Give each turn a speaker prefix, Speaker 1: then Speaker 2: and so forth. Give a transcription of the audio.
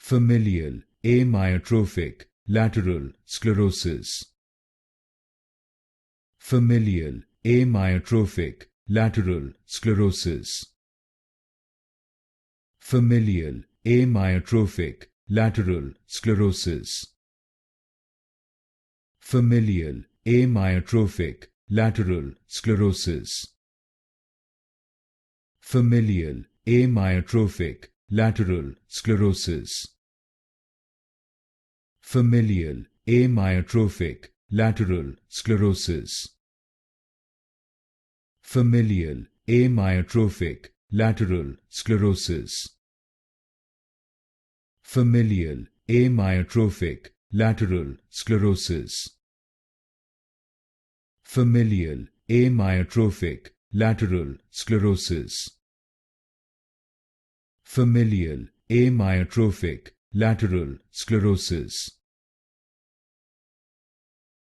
Speaker 1: Familial Amyotrophic Lateral Sclerosis. Familial Amyotrophic Lateral Sclerosis. Familial Amyotrophic Lateral Sclerosis. Familial Amyotrophic Lateral Sclerosis. Familial Amyotrophic Lateral Sclerosis. Familial Amyotrophic Lateral Sclerosis. Familial Amyotrophic Lateral Sclerosis. Familial Amyotrophic Lateral Sclerosis. Familial Amyotrophic Lateral Sclerosis. Familial Amyotrophic Lateral Sclerosis.